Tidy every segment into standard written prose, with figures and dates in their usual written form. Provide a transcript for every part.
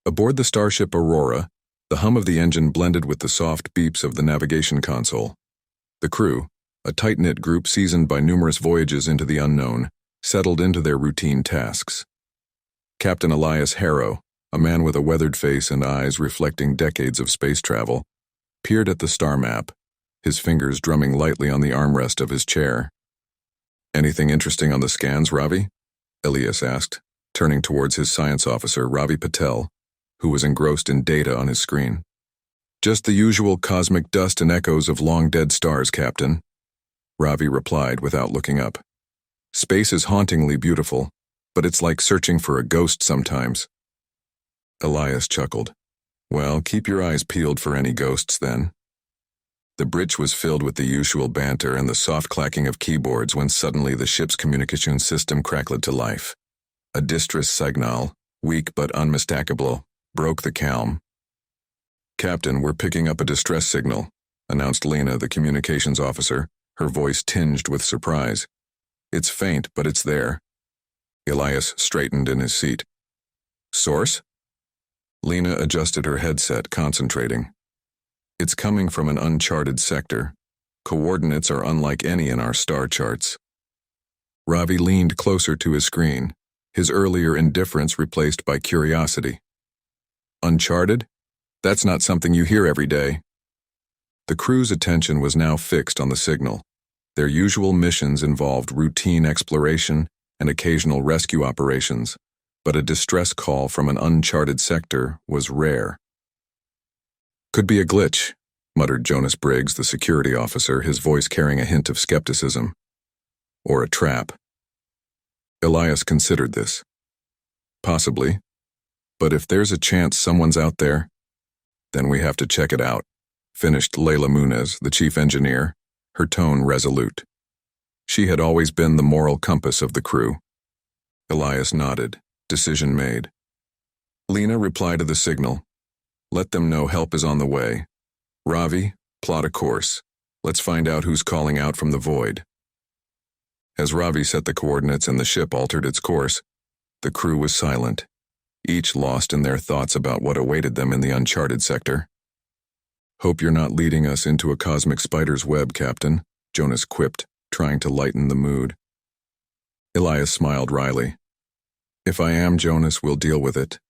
Aboard the starship Aurora, the hum of the engine blended with the soft beeps of the navigation console. The crew, a tight-knit group seasoned by numerous voyages into the unknown, settled into their routine tasks. Captain Elias Harrow, a man with a weathered face and eyes reflecting decades of space travel, peered at the star map, his fingers drumming lightly on the armrest of his chair. "Anything interesting on the scans, Ravi?" Elias asked, turning towards his science officer, Ravi Patel, who was engrossed in data on his screen. "Just the usual cosmic dust and echoes of long-dead stars, Captain," Ravi replied without looking up. "Space is hauntingly beautiful, but it's like searching for a ghost sometimes." Elias chuckled. "Well, keep your eyes peeled for any ghosts, then." The bridge was filled with the usual banter and the soft clacking of keyboards when suddenly the ship's communication system crackled to life. A distress signal, weak but unmistakable, broke the calm. "Captain, we're picking up a distress signal," announced Lena, the communications officer, her voice tinged with surprise. "It's faint, but it's there." Elias straightened in his seat. "Source?" Lena adjusted her headset, concentrating. "It's coming from an uncharted sector. Coordinates are unlike any in our star charts." Ravi leaned closer to his screen, his earlier indifference replaced by curiosity. "Uncharted? That's not something you hear every day." The crew's attention was now fixed on the signal. Their usual missions involved routine exploration and occasional rescue operations, but a distress call from an uncharted sector was rare. "Could be a glitch," muttered Jonas Briggs, the security officer, his voice carrying a hint of skepticism. "Or a trap." Elias considered this. "Possibly. But if there's a chance someone's out there, then we have to check it out," finished Leila Munez, the chief engineer, her tone resolute. She had always been the moral compass of the crew. Elias nodded, decision made. Lena replied to the signal. "Let them know help is on the way. Ravi, plot a course. Let's find out who's calling out from the void." As Ravi set the coordinates and the ship altered its course, the crew was silent, each lost in their thoughts about what awaited them in the uncharted sector. "Hope you're not leading us into a cosmic spider's web, Captain," Jonas quipped, trying to lighten the mood. Elias smiled wryly. "If I am, Jonas, we'll deal with it.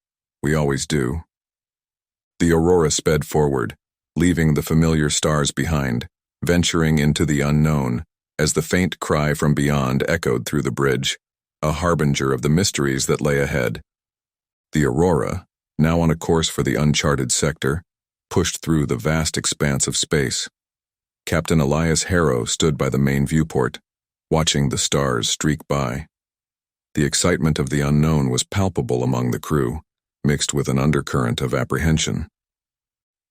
We always do." The Aurora sped forward, leaving the familiar stars behind, venturing into the unknown, as the faint cry from beyond echoed through the bridge, a harbinger of the mysteries that lay ahead. The Aurora, now on a course for the uncharted sector, pushed through the vast expanse of space. Captain Elias Harrow stood by the main viewport, watching the stars streak by. The excitement of the unknown was palpable among the crew, mixed with an undercurrent of apprehension.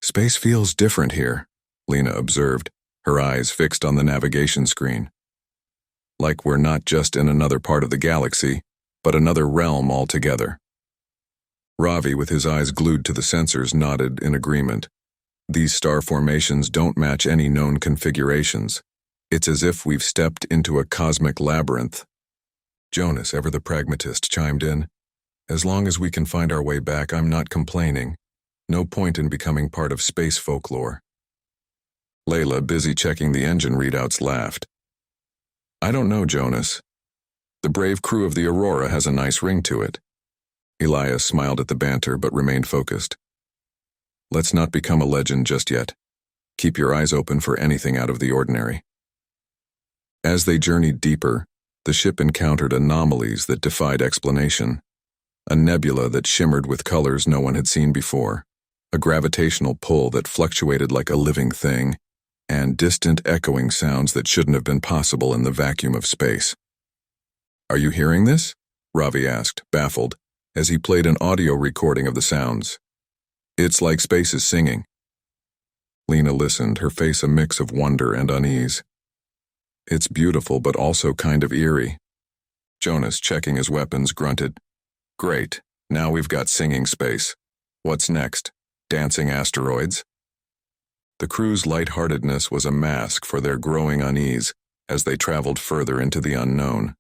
"Space feels different here," Lena observed, her eyes fixed on the navigation screen. "Like we're not just in another part of the galaxy, but another realm altogether." Ravi, with his eyes glued to the sensors, nodded in agreement. "These star formations don't match any known configurations. It's as if we've stepped into a cosmic labyrinth." Jonas, ever the pragmatist, chimed in. "As long as we can find our way back, I'm not complaining. No point in becoming part of space folklore." Leila, busy checking the engine readouts, laughed. "I don't know, Jonas. The brave crew of the Aurora has a nice ring to it." Elias smiled at the banter but remained focused. "Let's not become a legend just yet. Keep your eyes open for anything out of the ordinary." As they journeyed deeper, the ship encountered anomalies that defied explanation. A nebula that shimmered with colors no one had seen before, a gravitational pull that fluctuated like a living thing, and distant echoing sounds that shouldn't have been possible in the vacuum of space. "Are you hearing this?" Ravi asked, baffled, as he played an audio recording of the sounds. "It's like space is singing." Lena listened, her face a mix of wonder and unease. "It's beautiful, but also kind of eerie." Jonas, checking his weapons, grunted. "Great, now we've got singing space. What's next? Dancing asteroids?" The crew's lightheartedness was a mask for their growing unease as they traveled further into the unknown.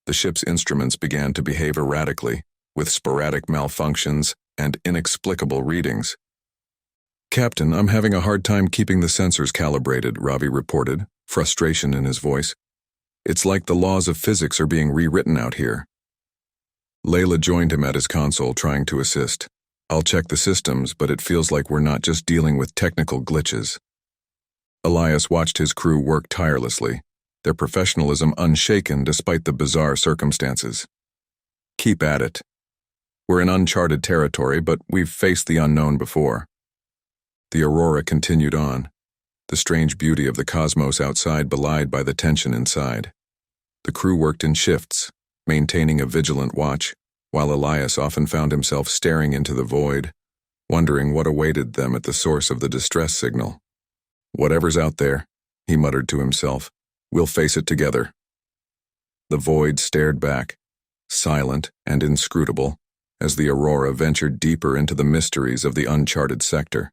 The ship's instruments began to behave erratically, with sporadic malfunctions and inexplicable readings. "Captain, I'm having a hard time keeping the sensors calibrated," Ravi reported, frustration in his voice. "It's like the laws of physics are being rewritten out here." Layla joined him at his console, trying to assist. "I'll check the systems, but it feels like we're not just dealing with technical glitches." Elias watched his crew work tirelessly, their professionalism unshaken despite the bizarre circumstances. "Keep at it. We're in uncharted territory, but we've faced the unknown before." The Aurora continued on, the strange beauty of the cosmos outside belied by the tension inside. The crew worked in shifts, maintaining a vigilant watch, while Elias often found himself staring into the void, wondering what awaited them at the source of the distress signal. "Whatever's out there," he muttered to himself, "we'll face it together." The void stared back, silent and inscrutable, as the Aurora ventured deeper into the mysteries of the uncharted sector.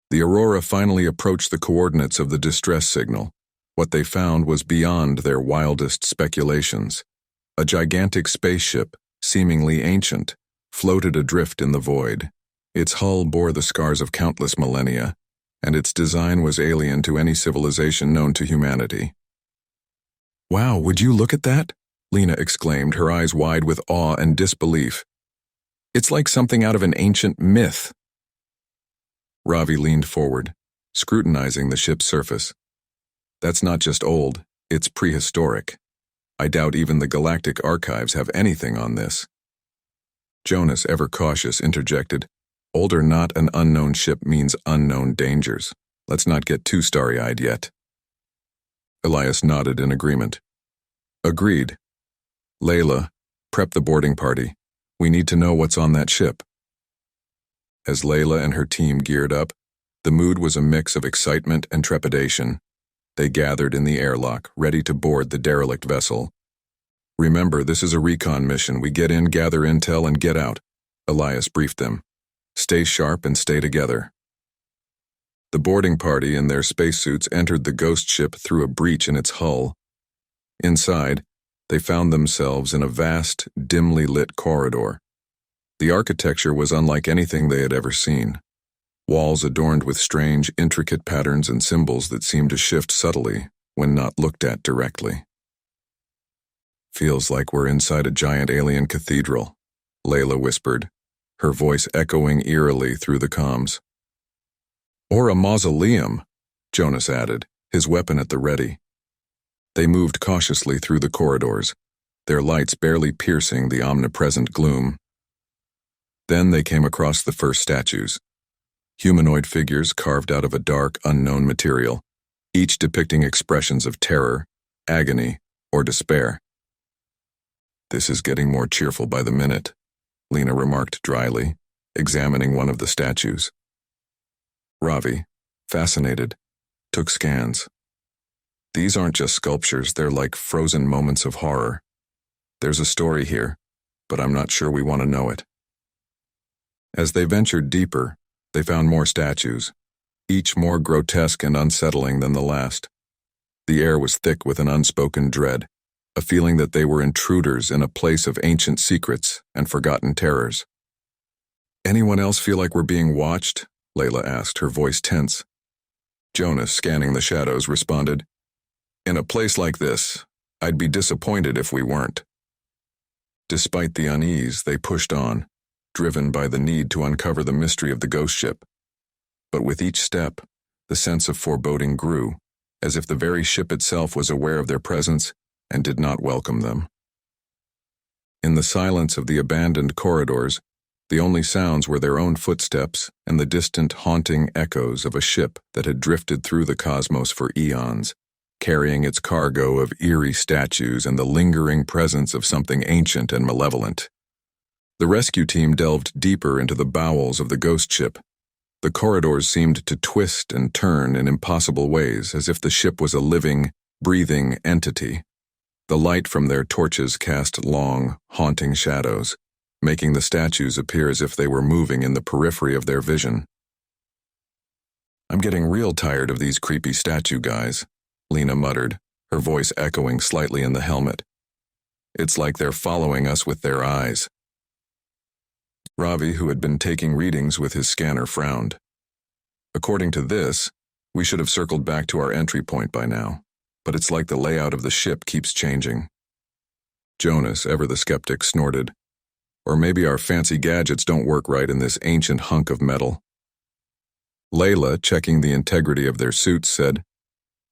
The Aurora finally approached the coordinates of the distress signal. What they found was beyond their wildest speculations. A gigantic spaceship, seemingly ancient, floated adrift in the void. Its hull bore the scars of countless millennia, and its design was alien to any civilization known to humanity. "Wow, would you look at that?" Lena exclaimed, her eyes wide with awe and disbelief. "It's like something out of an ancient myth." Ravi leaned forward, scrutinizing the ship's surface. "That's not just old, it's prehistoric. I doubt even the galactic archives have anything on this." Jonas, ever cautious, interjected, "Old or not, an unknown ship means unknown dangers. Let's not get too starry-eyed yet." Elias nodded in agreement. "Agreed. Layla, prep the boarding party. We need to know what's on that ship." As Layla and her team geared up, the mood was a mix of excitement and trepidation. They gathered in the airlock, ready to board the derelict vessel. "Remember, this is a recon mission. We get in, gather intel, and get out," Elias briefed them. "Stay sharp and stay together." The boarding party in their spacesuits entered the ghost ship through a breach in its hull. Inside, they found themselves in a vast, dimly lit corridor. The architecture was unlike anything they had ever seen. Walls adorned with strange, intricate patterns and symbols that seemed to shift subtly when not looked at directly. "Feels like we're inside a giant alien cathedral," Layla whispered, her voice echoing eerily through the comms. "Or a mausoleum," Jonas added, his weapon at the ready. They moved cautiously through the corridors, their lights barely piercing the omnipresent gloom. Then they came across the first statues. Humanoid figures carved out of a dark, unknown material, each depicting expressions of terror, agony, or despair. "This is getting more cheerful by the minute," Lena remarked dryly, examining one of the statues. Ravi, fascinated, took scans. "These aren't just sculptures, they're like frozen moments of horror. There's a story here, but I'm not sure we want to know it." As they ventured deeper, they found more statues, each more grotesque and unsettling than the last. The air was thick with an unspoken dread, a feeling that they were intruders in a place of ancient secrets and forgotten terrors. "Anyone else feel like we're being watched?" Layla asked, her voice tense. Jonas, scanning the shadows, responded, "In a place like this, I'd be disappointed if we weren't." Despite the unease, they pushed on, driven by the need to uncover the mystery of the ghost ship. But with each step, the sense of foreboding grew, as if the very ship itself was aware of their presence and did not welcome them. In the silence of the abandoned corridors, the only sounds were their own footsteps and the distant, haunting echoes of a ship that had drifted through the cosmos for eons, carrying its cargo of eerie statues and the lingering presence of something ancient and malevolent. The rescue team delved deeper into the bowels of the ghost ship. The corridors seemed to twist and turn in impossible ways, as if the ship was a living, breathing entity. The light from their torches cast long, haunting shadows, making the statues appear as if they were moving in the periphery of their vision. "I'm getting real tired of these creepy statue guys," Lena muttered, her voice echoing slightly in the helmet. "It's like they're following us with their eyes." Ravi, who had been taking readings with his scanner, frowned. According to this, we should have circled back to our entry point by now, but it's like the layout of the ship keeps changing. Jonas, ever the skeptic, snorted. Or maybe our fancy gadgets don't work right in this ancient hunk of metal. Layla, checking the integrity of their suits, said,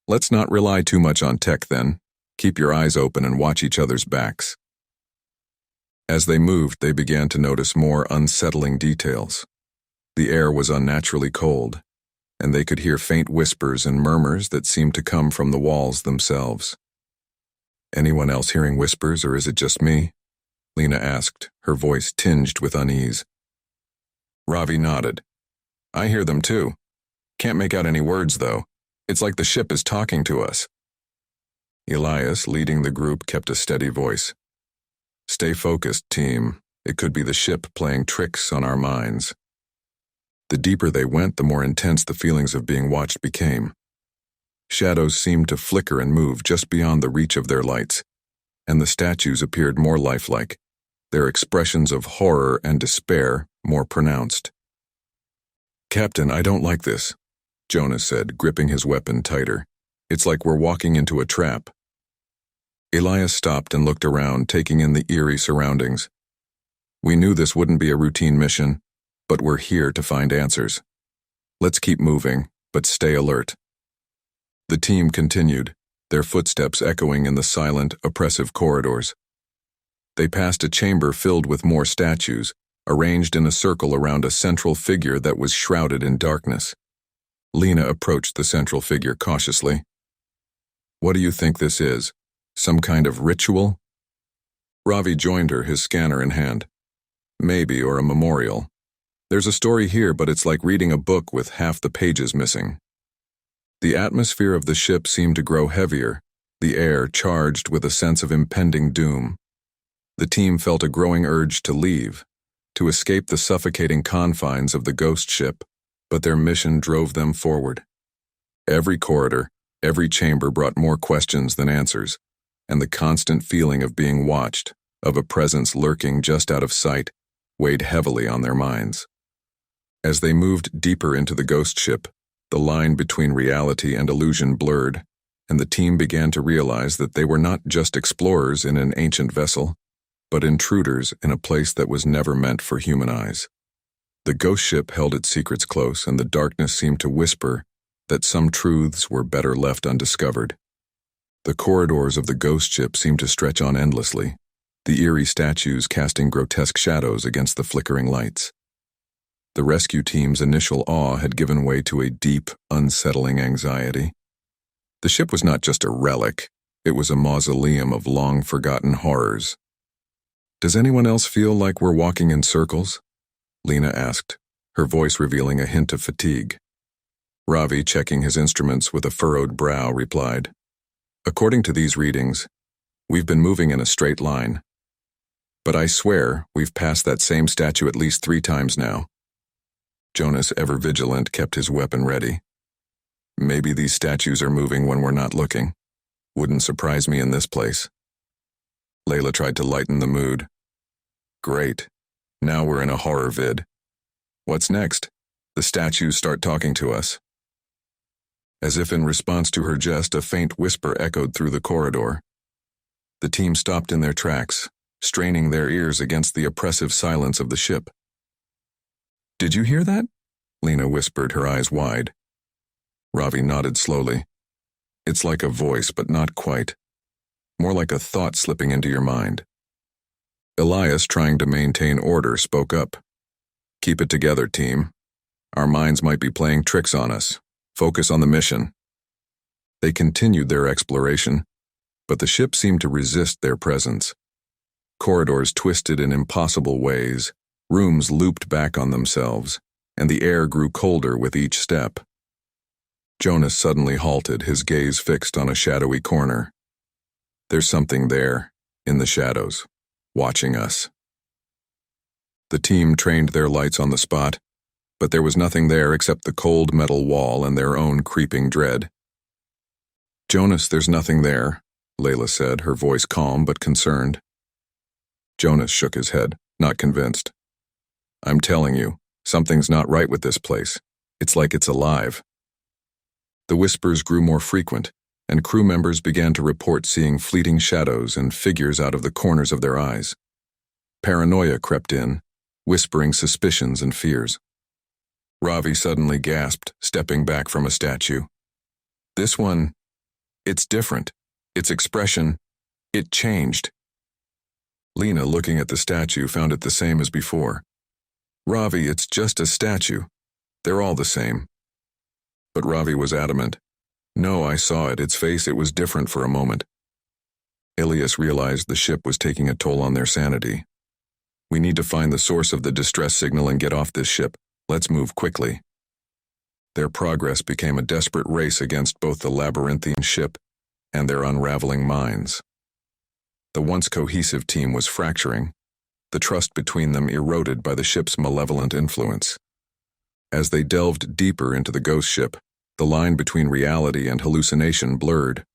"Let's not rely too much on tech then. Keep your eyes open and watch each other's backs." As they moved, they began to notice more unsettling details. The air was unnaturally cold, and they could hear faint whispers and murmurs that seemed to come from the walls themselves. "Anyone else hearing whispers, or is it just me?" Lena asked, her voice tinged with unease. Ravi nodded. "I hear them too. Can't make out any words, though. It's like the ship is talking to us." Elias, leading the group, kept a steady voice. "Stay focused, team. It could be the ship playing tricks on our minds." The deeper they went, the more intense the feelings of being watched became. Shadows seemed to flicker and move just beyond the reach of their lights, and the statues appeared more lifelike, their expressions of horror and despair more pronounced. "Captain, I don't like this," Jonas said, gripping his weapon tighter. "It's like we're walking into a trap." Elias stopped and looked around, taking in the eerie surroundings. "We knew this wouldn't be a routine mission, but we're here to find answers. Let's keep moving, but stay alert." The team continued, their footsteps echoing in the silent, oppressive corridors. They passed a chamber filled with more statues, arranged in a circle around a central figure that was shrouded in darkness. Lena approached the central figure cautiously. "What do you think this is? Some kind of ritual?" Ravi joined her, his scanner in hand. "Maybe, or a memorial. There's a story here, but it's like reading a book with half the pages missing." The atmosphere of the ship seemed to grow heavier, the air charged with a sense of impending doom. The team felt a growing urge to leave, to escape the suffocating confines of the ghost ship, but their mission drove them forward. Every corridor, every chamber brought more questions than answers, and the constant feeling of being watched, of a presence lurking just out of sight, weighed heavily on their minds. As they moved deeper into the ghost ship, the line between reality and illusion blurred, and the team began to realize that they were not just explorers in an ancient vessel, but intruders in a place that was never meant for human eyes. The ghost ship held its secrets close, and the darkness seemed to whisper that some truths were better left undiscovered. The corridors of the ghost ship seemed to stretch on endlessly, the eerie statues casting grotesque shadows against the flickering lights. The rescue team's initial awe had given way to a deep, unsettling anxiety. The ship was not just a relic, it was a mausoleum of long-forgotten horrors. "Does anyone else feel like we're walking in circles?" Lena asked, her voice revealing a hint of fatigue. Ravi, checking his instruments with a furrowed brow, replied, "According to these readings, we've been moving in a straight line. But I swear we've passed that same statue at least 3 times now." Jonas, ever vigilant, kept his weapon ready. "Maybe these statues are moving when we're not looking. Wouldn't surprise me in this place." Layla tried to lighten the mood. "Great. Now we're in a horror vid. What's next? The statues start talking to us." As if in response to her jest, a faint whisper echoed through the corridor. The team stopped in their tracks, straining their ears against the oppressive silence of the ship. "Did you hear that?" Lena whispered, her eyes wide. Ravi nodded slowly. "It's like a voice, but not quite. More like a thought slipping into your mind." Elias, trying to maintain order, spoke up. "Keep it together, team. Our minds might be playing tricks on us. Focus on the mission." They continued their exploration, but the ship seemed to resist their presence. Corridors twisted in impossible ways, rooms looped back on themselves, and the air grew colder with each step. Jonas suddenly halted, his gaze fixed on a shadowy corner. "There's something there, in the shadows, watching us." The team trained their lights on the spot, but there was nothing there except the cold metal wall and their own creeping dread. "Jonas, there's nothing there," Layla said, her voice calm but concerned. Jonas shook his head, not convinced. I'm telling you, something's not right with this place. It's like it's alive." The whispers grew more frequent, and crew members began to report seeing fleeting shadows and figures out of the corners of their eyes. Paranoia crept in, whispering suspicions and fears. Ravi suddenly gasped, stepping back from a statue. "This one, it's different. Its expression, it changed." Lena, looking at the statue, found it the same as before. "Ravi, it's just a statue. They're all the same." But Ravi was adamant. "No, I saw it. Its face, it was different for a moment." Ilias realized the ship was taking a toll on their sanity. "We need to find the source of the distress signal and get off this ship. Let's move quickly." Their progress became a desperate race against both the labyrinthine ship and their unraveling minds. The once cohesive team was fracturing, the trust between them eroded by the ship's malevolent influence. As they delved deeper into the ghost ship, the line between reality and hallucination blurred.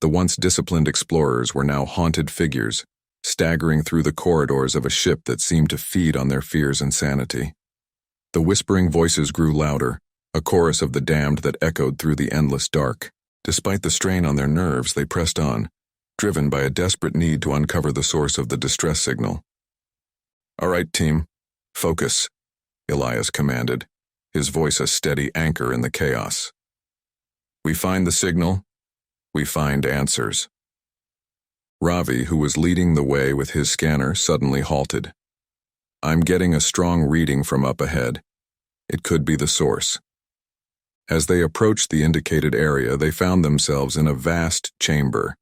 The once disciplined explorers were now haunted figures, staggering through the corridors of a ship that seemed to feed on their fears and sanity. The whispering voices grew louder, a chorus of the damned that echoed through the endless dark. Despite the strain on their nerves, they pressed on, driven by a desperate need to uncover the source of the distress signal. "All right, team, focus," Elias commanded, his voice a steady anchor in the chaos. "We find the signal, we find answers." Ravi, who was leading the way with his scanner, suddenly halted. "I'm getting a strong reading from up ahead. It could be the source." As they approached the indicated area, they found themselves in a vast chamber,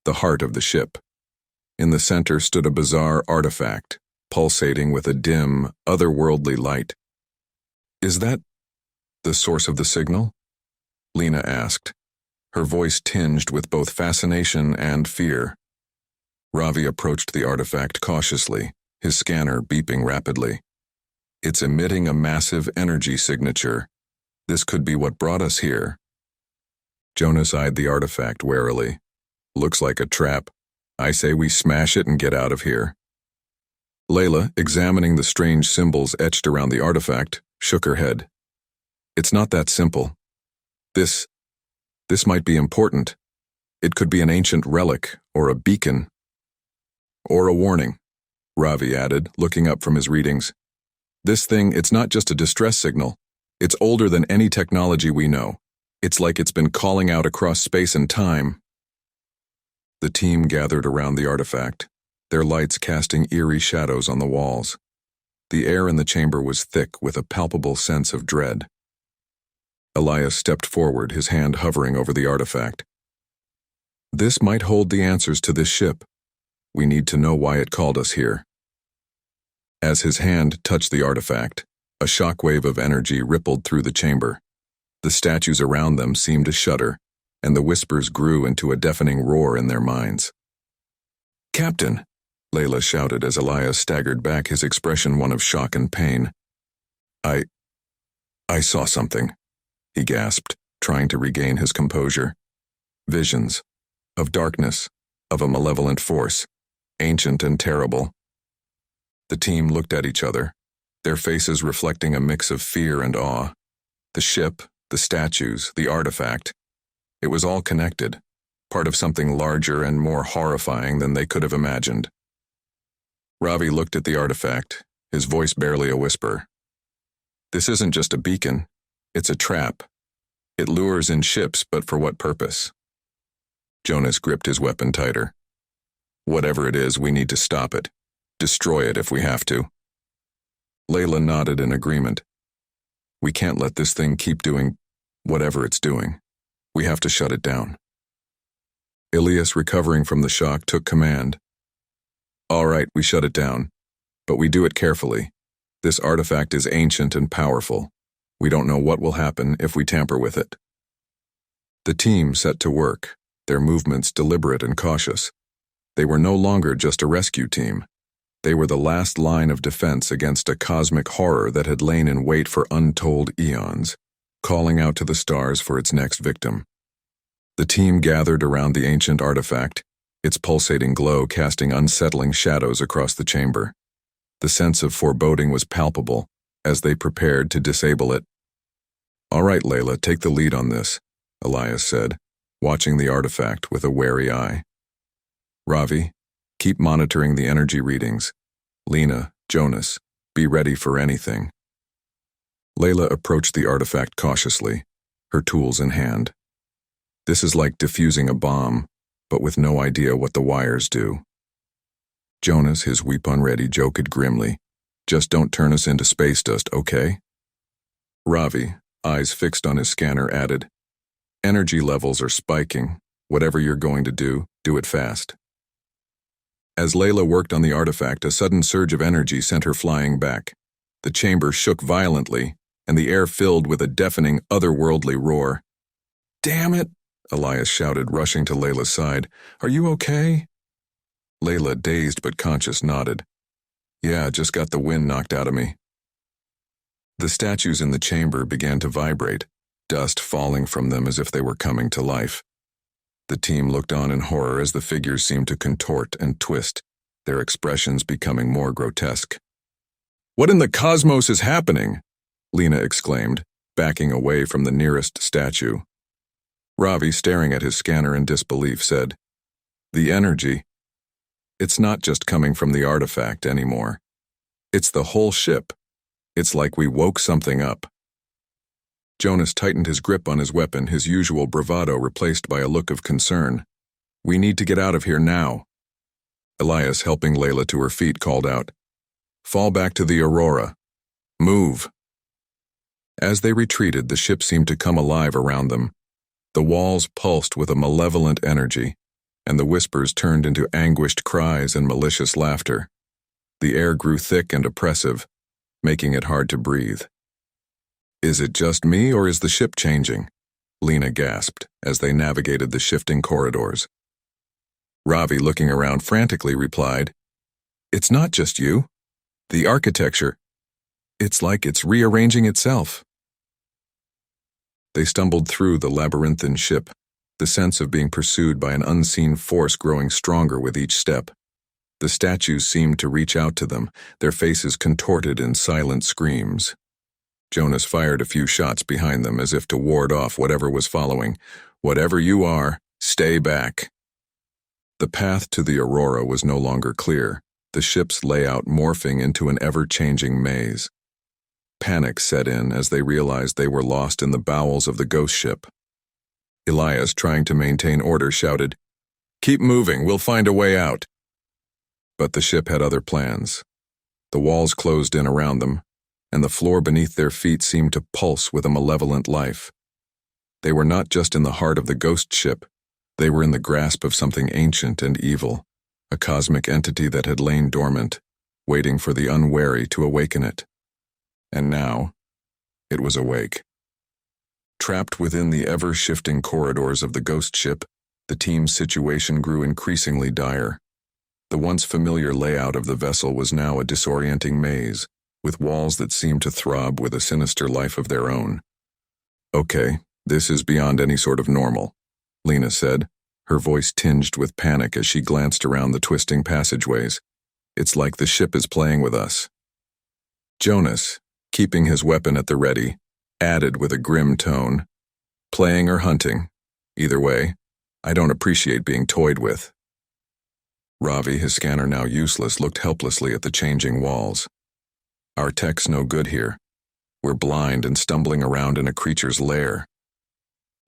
the heart of the ship. In the center stood a bizarre artifact, pulsating with a dim, otherworldly light. "Is that the source of the signal?" Lena asked, her voice tinged with both fascination and fear. Ravi approached the artifact cautiously, his scanner beeping rapidly. "It's emitting a massive energy signature. This could be what brought us here." Jonas eyed the artifact warily. "Looks like a trap. I say we smash it and get out of here." Layla, examining the strange symbols etched around the artifact, shook her head. "It's not that simple. This might be important. It could be an ancient relic, or a beacon. Or a warning," Ravi added, looking up from his readings. "This thing, it's not just a distress signal. It's older than any technology we know. It's like it's been calling out across space and time." The team gathered around the artifact, their lights casting eerie shadows on the walls. The air in the chamber was thick with a palpable sense of dread. Elias stepped forward, his hand hovering over the artifact. "This might hold the answers to this ship. We need to know why it called us here." As his hand touched the artifact, a shockwave of energy rippled through the chamber. The statues around them seemed to shudder, and the whispers grew into a deafening roar in their minds. "Captain!" Layla shouted as Elias staggered back, his expression one of shock and pain. I saw something," he gasped, trying to regain his composure. "Visions. Of darkness. Of a malevolent force. Ancient and terrible." The team looked at each other, their faces reflecting a mix of fear and awe. The ship, the statues, the artifact. It was all connected, part of something larger and more horrifying than they could have imagined. Ravi looked at the artifact, his voice barely a whisper. "This isn't just a beacon, it's a trap. It lures in ships, but for what purpose?" Jonas gripped his weapon tighter. "Whatever it is, we need to stop it. Destroy it if we have to." Layla nodded in agreement. "We can't let this thing keep doing whatever it's doing. We have to shut it down." Ilias, recovering from the shock, took command. "All right, we shut it down. But we do it carefully. This artifact is ancient and powerful. We don't know what will happen if we tamper with it." The team set to work, their movements deliberate and cautious. They were no longer just a rescue team. They were the last line of defense against a cosmic horror that had lain in wait for untold eons, calling out to the stars for its next victim. The team gathered around the ancient artifact, its pulsating glow casting unsettling shadows across the chamber. The sense of foreboding was palpable as they prepared to disable it. "All right, Layla, take the lead on this," Elias said, watching the artifact with a wary eye. "Ravi, keep monitoring the energy readings. Lena, Jonas, be ready for anything." Layla approached the artifact cautiously, her tools in hand. This is like defusing a bomb, but with no idea what the wires do. Jonas, his weapon ready, joked grimly, "Just don't turn us into space dust, okay?" Ravi, eyes fixed on his scanner, added, "Energy levels are spiking. Whatever you're going to do it fast." As Layla worked on the artifact, a sudden surge of energy sent her flying back. The chamber shook violently, and the air filled with a deafening, otherworldly roar. "Damn it!" Elias shouted, rushing to Layla's side. "Are you okay?" Layla, dazed but conscious, nodded. "Yeah, just got the wind knocked out of me." The statues in the chamber began to vibrate, dust falling from them as if they were coming to life. The team looked on in horror as the figures seemed to contort and twist, their expressions becoming more grotesque. "What in the cosmos is happening?" Lena exclaimed, backing away from the nearest statue. Ravi, staring at his scanner in disbelief, said, "The energy. It's not just coming from the artifact anymore. It's the whole ship. It's like we woke something up." Jonas tightened his grip on his weapon, his usual bravado replaced by a look of concern. "We need to get out of here now." Elias, helping Layla to her feet, called out, "Fall back to the Aurora. Move." As they retreated, the ship seemed to come alive around them. The walls pulsed with a malevolent energy, and the whispers turned into anguished cries and malicious laughter. The air grew thick and oppressive, making it hard to breathe. "Is it just me, or is the ship changing?" Lena gasped as they navigated the shifting corridors. Ravi, looking around frantically, replied, "It's not just you. The architecture, it's like it's rearranging itself." They stumbled through the labyrinthine ship, the sense of being pursued by an unseen force growing stronger with each step. The statues seemed to reach out to them, their faces contorted in silent screams. Jonas fired a few shots behind them as if to ward off whatever was following. "Whatever you are, stay back." The path to the Aurora was no longer clear, the ship's layout morphing into an ever-changing maze. Panic set in as they realized they were lost in the bowels of the ghost ship. Elias, trying to maintain order, shouted, "Keep moving, we'll find a way out." But the ship had other plans. The walls closed in around them, and the floor beneath their feet seemed to pulse with a malevolent life. They were not just in the heart of the ghost ship, they were in the grasp of something ancient and evil, a cosmic entity that had lain dormant, waiting for the unwary to awaken it. And now, it was awake. Trapped within the ever-shifting corridors of the ghost ship, the team's situation grew increasingly dire. The once familiar layout of the vessel was now a disorienting maze, with walls that seemed to throb with a sinister life of their own. "Okay, this is beyond any sort of normal," Lena said, her voice tinged with panic as she glanced around the twisting passageways. "It's like the ship is playing with us." Jonas, keeping his weapon at the ready, added with a grim tone, "Playing or hunting. Either way, I don't appreciate being toyed with." Ravi, his scanner now useless, looked helplessly at the changing walls. "Our tech's no good here. We're blind and stumbling around in a creature's lair."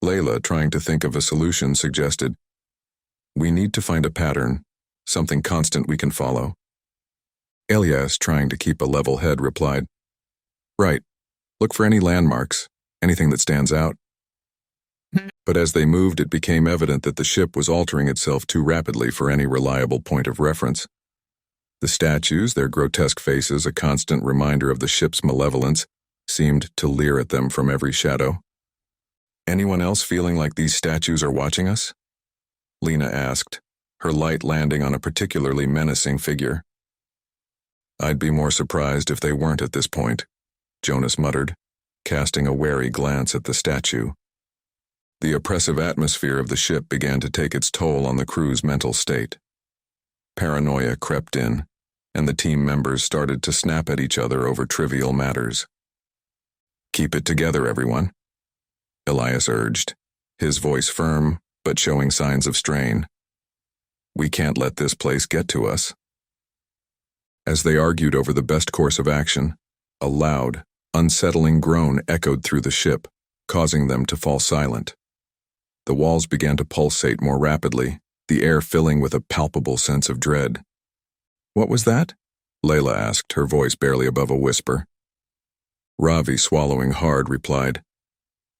Layla, trying to think of a solution, suggested, "We need to find a pattern, something constant we can follow." Elias, trying to keep a level head, replied, "Right. Look for any landmarks, anything that stands out." But as they moved, it became evident that the ship was altering itself too rapidly for any reliable point of reference. The statues, their grotesque faces a constant reminder of the ship's malevolence, seemed to leer at them from every shadow. "Anyone else feeling like these statues are watching us?" Lena asked, her light landing on a particularly menacing figure. "I'd be more surprised if they weren't at this point," Jonas muttered, casting a wary glance at the statue. The oppressive atmosphere of the ship began to take its toll on the crew's mental state. Paranoia crept in, and the team members started to snap at each other over trivial matters. "Keep it together, everyone," Elias urged, his voice firm but showing signs of strain. "We can't let this place get to us." As they argued over the best course of action, a loud, unsettling groan echoed through the ship, causing them to fall silent. The walls began to pulsate more rapidly, the air filling with a palpable sense of dread. "What was that?" Layla asked, her voice barely above a whisper. Ravi, swallowing hard, replied,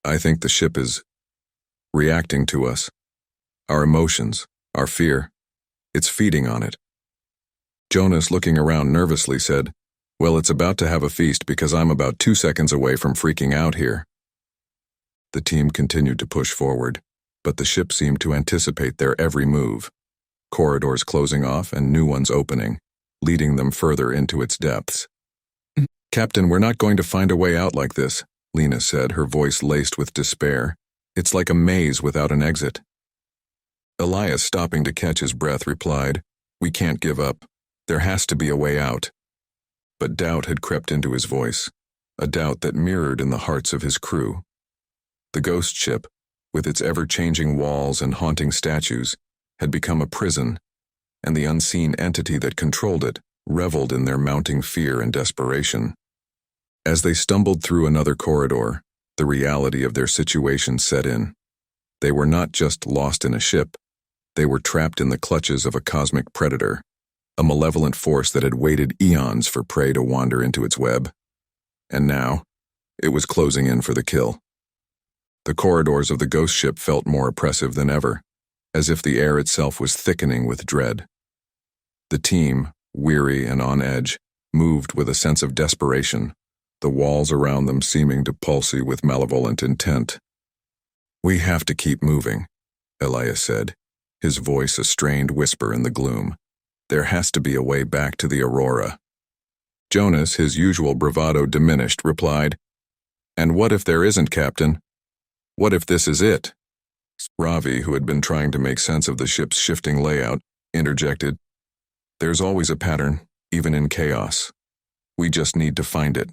"I think the ship is reacting to us. Our emotions, our fear. It's feeding on it." Jonas, looking around nervously, said, "Well, it's about to have a feast because I'm about 2 seconds away from freaking out here." The team continued to push forward, but the ship seemed to anticipate their every move, corridors closing off and new ones opening, leading them further into its depths. "Captain, we're not going to find a way out like this," Lena said, her voice laced with despair. "It's like a maze without an exit." Elias, stopping to catch his breath, replied, "We can't give up. There has to be a way out." But doubt had crept into his voice, a doubt that mirrored in the hearts of his crew. The ghost ship, with its ever-changing walls and haunting statues, had become a prison, and the unseen entity that controlled it reveled in their mounting fear and desperation. As they stumbled through another corridor, the reality of their situation set in. They were not just lost in a ship, they were trapped in the clutches of a cosmic predator, a malevolent force that had waited eons for prey to wander into its web. And now, it was closing in for the kill. The corridors of the ghost ship felt more oppressive than ever, as if the air itself was thickening with dread. The team, weary and on edge, moved with a sense of desperation, the walls around them seeming to pulsate with malevolent intent. "We have to keep moving," Elias said, his voice a strained whisper in the gloom. "There has to be a way back to the Aurora." Jonas, his usual bravado diminished, replied, "And what if there isn't, Captain? What if this is it?" Ravi, who had been trying to make sense of the ship's shifting layout, interjected, "There's always a pattern, even in chaos. We just need to find it."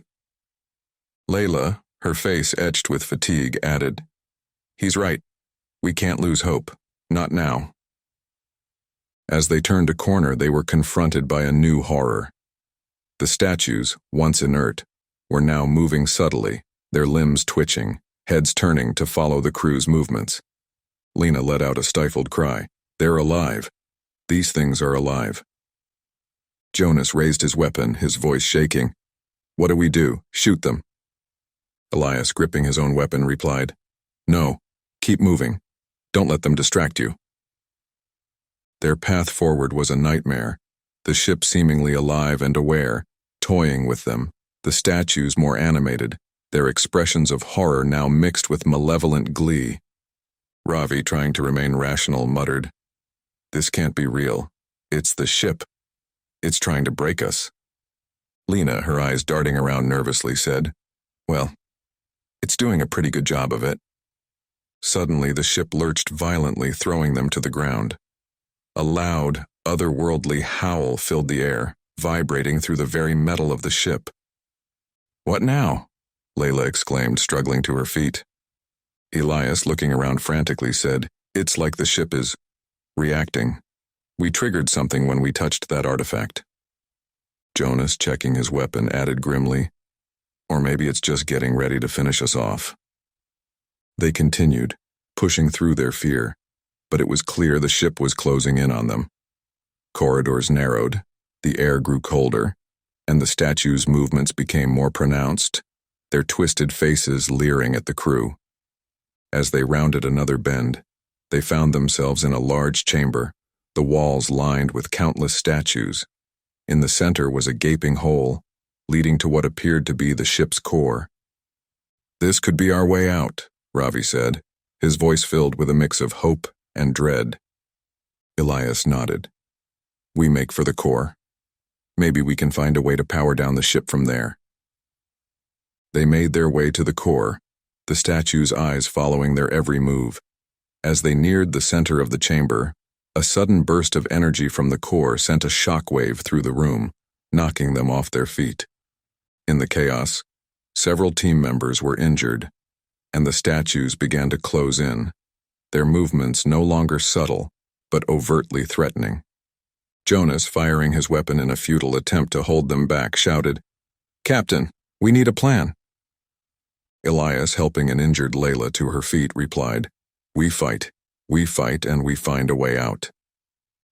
Layla, her face etched with fatigue, added, "He's right. We can't lose hope. Not now." As they turned a corner, they were confronted by a new horror. The statues, once inert, were now moving subtly, their limbs twitching, heads turning to follow the crew's movements. Lena let out a stifled cry. "They're alive. These things are alive." Jonas raised his weapon, his voice shaking. "What do we do? Shoot them?" Elias, gripping his own weapon, replied, "No, keep moving. Don't let them distract you." Their path forward was a nightmare, the ship seemingly alive and aware, toying with them, the statues more animated, their expressions of horror now mixed with malevolent glee. Ravi, trying to remain rational, muttered, "This can't be real. It's the ship. It's trying to break us." Lena, her eyes darting around nervously, said, "Well, it's doing a pretty good job of it." Suddenly, the ship lurched violently, throwing them to the ground. A loud, otherworldly howl filled the air, vibrating through the very metal of the ship. "What now?" Layla exclaimed, struggling to her feet. Elias, looking around frantically, said, "It's like the ship is reacting. We triggered something when we touched that artifact." Jonas, checking his weapon, added grimly, "Or maybe it's just getting ready to finish us off." They continued, pushing through their fear, but it was clear the ship was closing in on them. Corridors narrowed, the air grew colder, and the statues' movements became more pronounced, their twisted faces leering at the crew. As they rounded another bend, they found themselves in a large chamber, the walls lined with countless statues. In the center was a gaping hole, leading to what appeared to be the ship's core. "This could be our way out," Ravi said, his voice filled with a mix of hope and dread. Elias nodded. "We make for the core. Maybe we can find a way to power down the ship from there." They made their way to the core, the statue's eyes following their every move. As they neared the center of the chamber, a sudden burst of energy from the core sent a shockwave through the room, knocking them off their feet. In the chaos, several team members were injured, and the statues began to close in, their movements no longer subtle, but overtly threatening. Jonas, firing his weapon in a futile attempt to hold them back, shouted, "Captain, we need a plan." Elias, helping an injured Layla to her feet, replied, we fight, and we find a way out."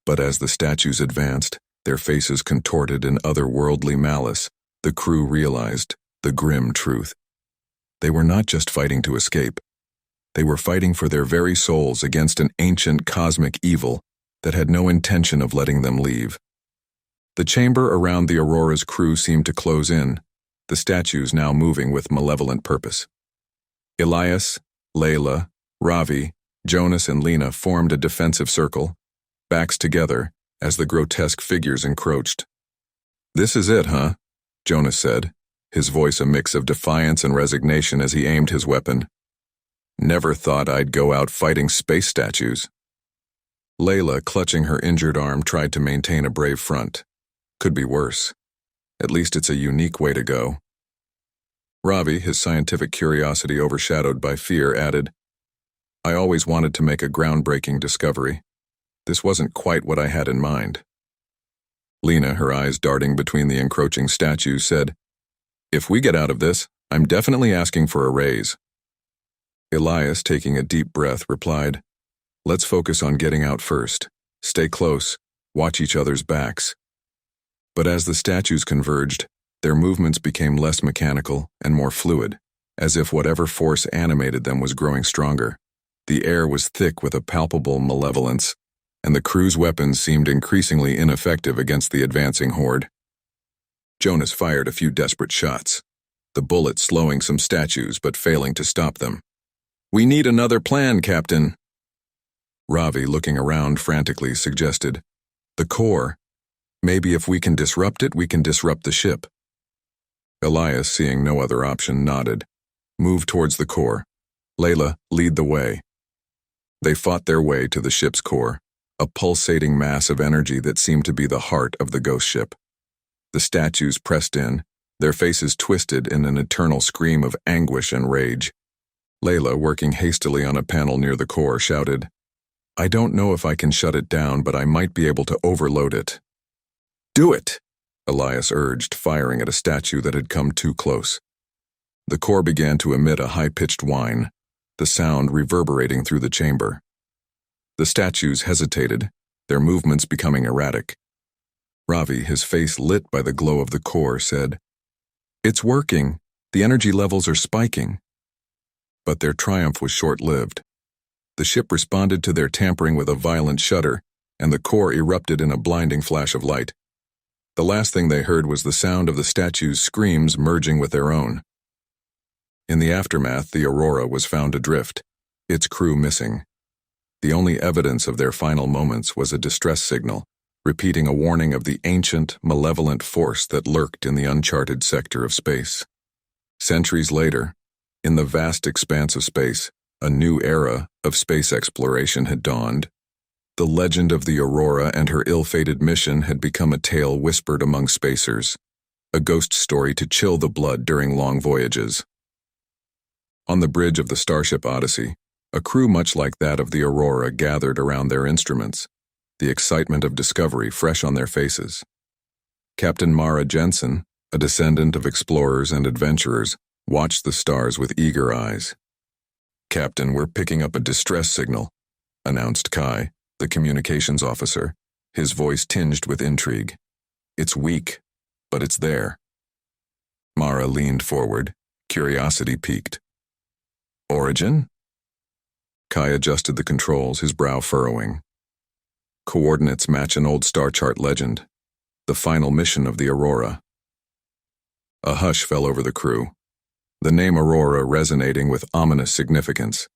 But as the statues advanced, their faces contorted in otherworldly malice, the crew realized the grim truth. They were not just fighting to escape. They were fighting for their very souls against an ancient cosmic evil that had no intention of letting them leave. The chamber around the Aurora's crew seemed to close in, the statues now moving with malevolent purpose. Elias, Layla, Ravi, Jonas, and Lena formed a defensive circle, backs together, as the grotesque figures encroached. "This is it, huh?" Jonas said, his voice a mix of defiance and resignation as he aimed his weapon. "Never thought I'd go out fighting space statues." Layla, clutching her injured arm, tried to maintain a brave front. Could be worse. At least it's a unique way to go. Ravi, his scientific curiosity overshadowed by fear, added, "I always wanted to make a groundbreaking discovery. This wasn't quite what I had in mind." Lena, her eyes darting between the encroaching statues, said, "If we get out of this, I'm definitely asking for a raise." Elias, taking a deep breath, replied, "Let's focus on getting out first. Stay close, watch each other's backs." But as the statues converged, their movements became less mechanical and more fluid, as if whatever force animated them was growing stronger. The air was thick with a palpable malevolence, and the crew's weapons seemed increasingly ineffective against the advancing horde. Jonas fired a few desperate shots, the bullet slowing some statues but failing to stop them. "We need another plan, Captain." Ravi, looking around frantically, suggested, "The core. Maybe if we can disrupt it, we can disrupt the ship." Elias, seeing no other option, nodded. "Move towards the core. Layla, lead the way." They fought their way to the ship's core, a pulsating mass of energy that seemed to be the heart of the ghost ship. The statues pressed in, their faces twisted in an eternal scream of anguish and rage. Layla, working hastily on a panel near the core, shouted, "I don't know if I can shut it down, but I might be able to overload it." "Do it!" Elias urged, firing at a statue that had come too close. The core began to emit a high-pitched whine, the sound reverberating through the chamber. The statues hesitated, their movements becoming erratic. Ravi, his face lit by the glow of the core, said, "It's working. The energy levels are spiking." But their triumph was short-lived. The ship responded to their tampering with a violent shudder, and the core erupted in a blinding flash of light. The last thing they heard was the sound of the statues' screams merging with their own. In the aftermath, the Aurora was found adrift, its crew missing. The only evidence of their final moments was a distress signal, repeating a warning of the ancient, malevolent force that lurked in the uncharted sector of space. Centuries later, in the vast expanse of space, a new era of space exploration had dawned. The legend of the Aurora and her ill-fated mission had become a tale whispered among spacers, a ghost story to chill the blood during long voyages. On the bridge of the Starship Odyssey, a crew much like that of the Aurora gathered around their instruments, the excitement of discovery fresh on their faces. Captain Mara Jensen, a descendant of explorers and adventurers, watched the stars with eager eyes. "Captain, we're picking up a distress signal," announced Kai, the communications officer, his voice tinged with intrigue. "It's weak, but it's there." Mara leaned forward, curiosity piqued. "Origin?" Kai adjusted the controls, his brow furrowing. "Coordinates match an old star chart legend, the final mission of the Aurora." A hush fell over the crew, the name Aurora resonating with ominous significance.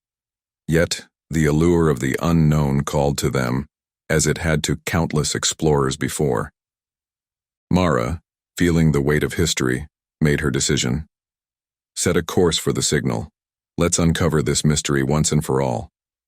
Yet, the allure of the unknown called to them, as it had to countless explorers before. Mara, feeling the weight of history, made her decision. "Set a course for the signal. Let's uncover this mystery once and for all."